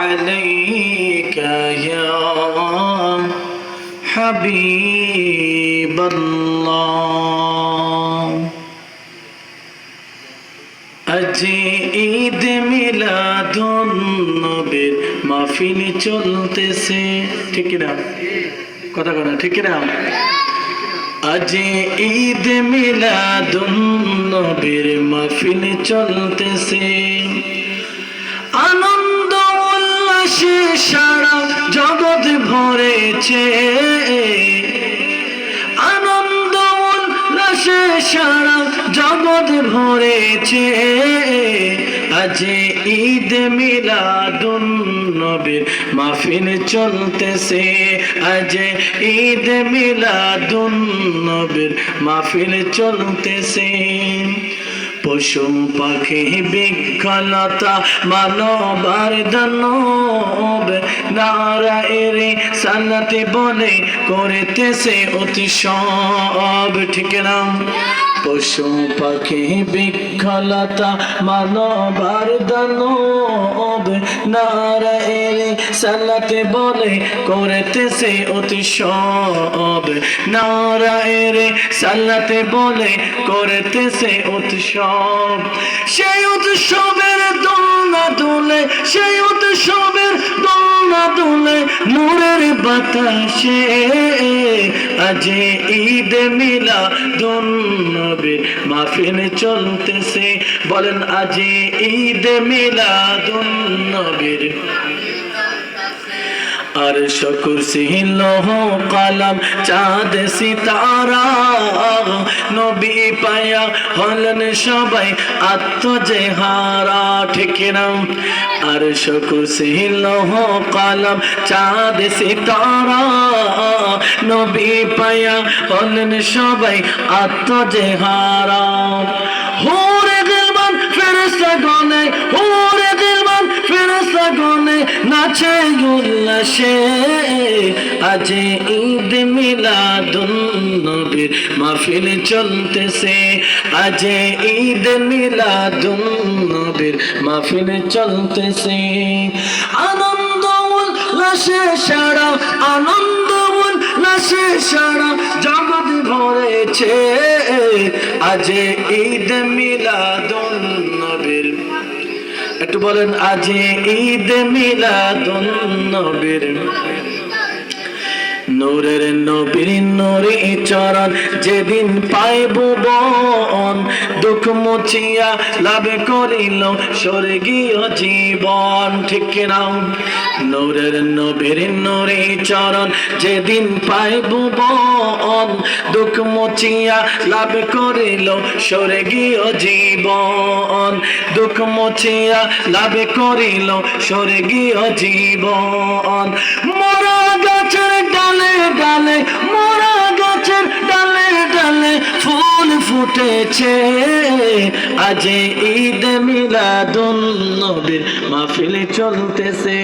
আলাইকা ইয়া হাবিবাল্লাহ। আজ ঈদ মিলাদুন নবীর মাহফিল চলতেছে, ঠিক না কথা কথা, ঠিক না? আজ ঈদ মিলাদুন নবীর মাহফিল চলতেছে, আনন্দ উল্লাসে সারা জগৎ ভরেছে, আনন্দ উল্লাসে সারা জগৎ ভরেছে। আজ ঈদ মিলাদুন নবীর মাহফিল চলতেছে, আজ ঈদ মিলাদুন নবীর মাহফিল চলতেছে। পশু পাখি বৃক্ষলতা মানবার দানব নারায়ে রিসালাতে বলে করিতেছে উৎসব, ঠিক না? পশু পাখি বৃক্ষলতা মানবার দানব নারায়ে রিসালাতে বলে করিতেছে উৎসব, নারায়ে রিসালাতে বলে করিতেছে উৎসব। সেই উৎসবের দোলনা দুলে, সেই উৎসবের দোলনা দুলে নূরের বাতাসে। আজ ঈদ মিলাদুন নবীর মাহফিল চলতেছে, বলেন আজ ঈদ মিলাদুন নবীর। अर्श कुर्सी लौह कलम चाँद सितारा नबी पाया हलन सबाई आत्मजेहारा, ठीक ना? अर्श कुर्सी लौह कलम चाँद सितारा नबी पाया हलन सबाई आत्मजेहारा। होरे गिलमान फेरेस्ता गने, होरे गिलमान फेरेस्ता गने नाचे उल्लासे। आज ঈদ মিলাদুন নবীর মাহফিল চলতেছে, আজ ঈদ মিলাদুন নবীর মাহফিল চলতেছে। আনন্দ উল্লাসে সারা, আনন্দ উল্লাসে সারা জগৎ ভরেছে। আজ ঈদ মিলাদুন নবীর, একটু বলেন আজ ঈদ মিলাদুন নবীর। নূরের নবীর নূরে চরণ যেদিন পাইব বন, দুঃখ মুছিয়া লাভ করিল স্বর্গীয় জীবন, ঠিক না? নূরের নবীর নূরে চরণ যেদিন পাইব বন, দুঃখ মুছিয়া লাভ করিল স্বর্গীয় জীবন, দুঃখ মুছিয়া লাভ করিল স্বর্গীয় জীবন। মরা গাছের ডালে ডালে, মরা গাছের ডালে ডালে ফুল ফুটেছে। আজ ঈদ মিলাদুন নবীর মাহফিল চলতেছে।